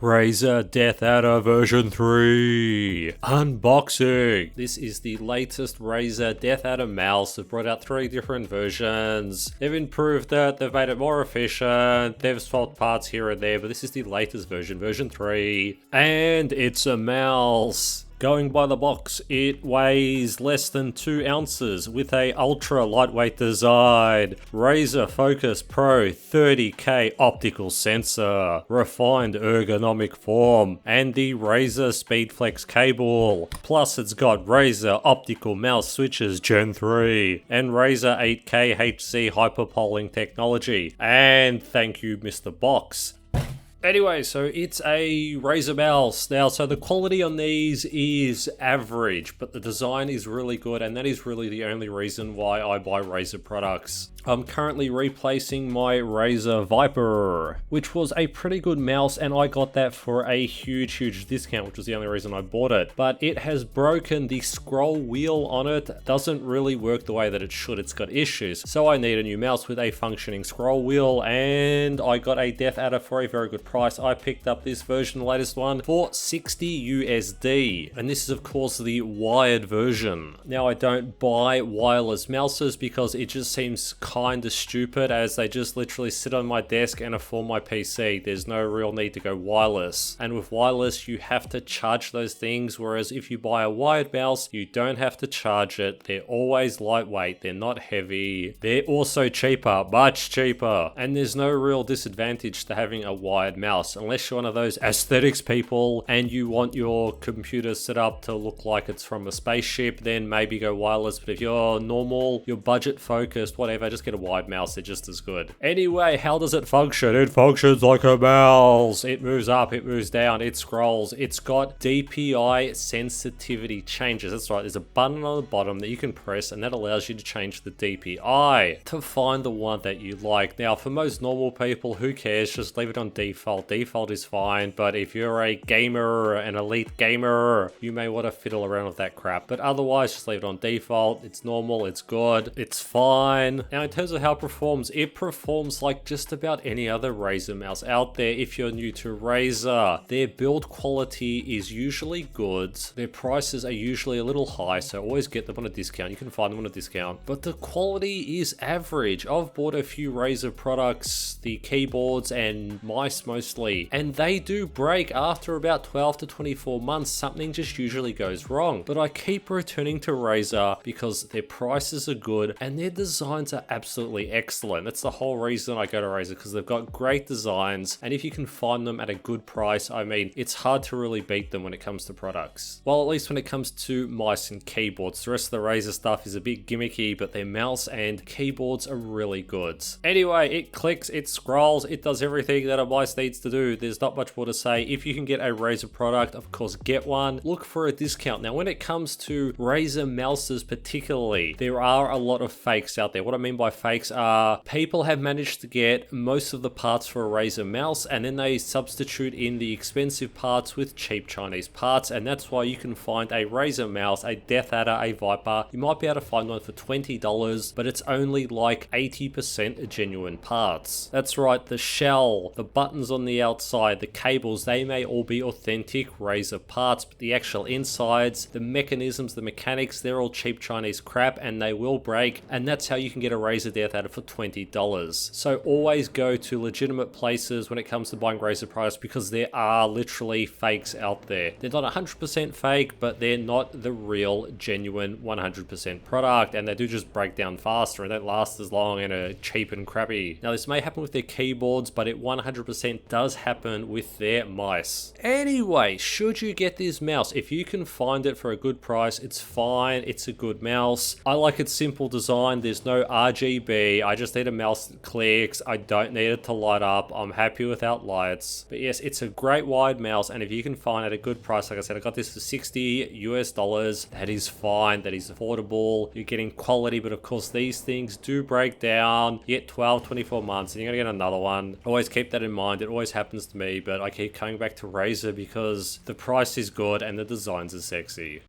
Razer DeathAdder version 3 unboxing. This is the latest Razer DeathAdder mouse. They've brought out 3 different versions. They've improved it, they've made it more efficient, they've swapped parts here and there, but this is the latest version, version 3. And it's a mouse. Going by the box, it weighs less than 2 ounces with a ultra lightweight design, Razer Focus Pro 30K optical sensor, refined ergonomic form, and the Razer SpeedFlex cable. Plus it's got Razer optical mouse switches Gen 3 and Razer 8K HC hyperpolling technology. And thank you, Mr. Box. Anyway, so it's a Razer mouse. Now, so the quality on these is average, but the design is really good, and that is really the only reason why I buy Razer products. I'm currently replacing my Razer Viper, which was a pretty good mouse, and I got that for a huge discount, which was the only reason I bought it. But it has broken. The scroll wheel on it doesn't really work the way that it should. It's got issues. So I need a new mouse with a functioning scroll wheel, and I got a DeathAdder for a very good price. I picked up this version, the latest one, for 60 USD. And this is of course the wired version. Now I don't buy wireless mouses because it just seems kind of stupid, as they just literally sit on my desk and are for my PC. There's no real need to go wireless. And with wireless, you have to charge those things, whereas if you buy a wired mouse, you don't have to charge it. They're always lightweight, they're not heavy. They're also cheaper, much cheaper. And there's no real disadvantage to having a wired mouse, unless you're one of those aesthetics people and you want your computer set up to look like it's from a spaceship, then maybe go wireless. But if you're normal, you're budget focused, whatever, just get a wired mouse. They're just as good. Anyway, how does it function? It functions like a mouse. It moves up, it moves down, it scrolls. It's got DPI sensitivity changes. That's right, there's a button on the bottom that you can press, and that allows you to change the DPI to find the one that you like. Now, for most normal people, who cares? Just leave it on default. Default is fine, but if you're a gamer, an elite gamer, you may want to fiddle around with that crap. But otherwise, just leave it on default. It's normal, it's good, it's fine. Now, in terms of how it performs like just about any other Razer mouse out there. If you're new to Razer, their build quality is usually good. Their prices are usually a little high, so always get them on a discount. You can find them on a discount. But the quality is average. I've bought a few Razer products, the keyboards and mice mostly, and they do break after about 12 to 24 months. Something just usually goes wrong. But I keep returning to Razer because their prices are good and their designs are absolutely excellent. That's the whole reason I go to Razer, because they've got great designs, and if you can find them at a good price, I mean, it's hard to really beat them when it comes to products. Well, at least when it comes to mice and keyboards. The rest of the Razer stuff is a bit gimmicky, but their mouse and keyboards are really good. Anyway, it clicks, it scrolls, it does everything that a mouse needs to do. There's not much more to say. If you can get a Razer product, of course, get one. Look for a discount. Now, when it comes to Razer mouses particularly, there are a lot of fakes out there. What I mean by fakes are people have managed to get most of the parts for a Razer mouse, and then they substitute in the expensive parts with cheap Chinese parts, and that's why you can find a Razer mouse, a DeathAdder, a Viper. You might be able to find one for $20, but it's only like 80% genuine parts. That's right, the shell, the buttons on the outside, the cables, they may all be authentic Razer parts, but the actual insides, the mechanisms, the mechanics, they're all cheap Chinese crap, and they will break, and that's how you can get a Razer DeathAdder for $20. So always go to legitimate places when it comes to buying Razer products, because there are literally fakes out there. They're not 100% fake, but they're not the real, genuine 100% product, and they do just break down faster and don't last as long and are cheap and crappy. Now, this may happen with their keyboards, but it 100% does happen with their mice. Anyway, should you get this mouse, if you can find it for a good price, it's fine. It's a good mouse. I like its simple design. There's no RGB. I just need a mouse that clicks. I don't need it to light up. I'm happy without lights. But yes, it's a great wide mouse, and if you can find it at a good price, like I said, I got this for 60 US dollars. That is fine. That is affordable. You're getting quality, but of course these things do break down. You get 12, 24 months, and you're gonna get another one. Always keep that in mind. It always happens to me, but I keep coming back to Razer because the price is good and the designs are sexy.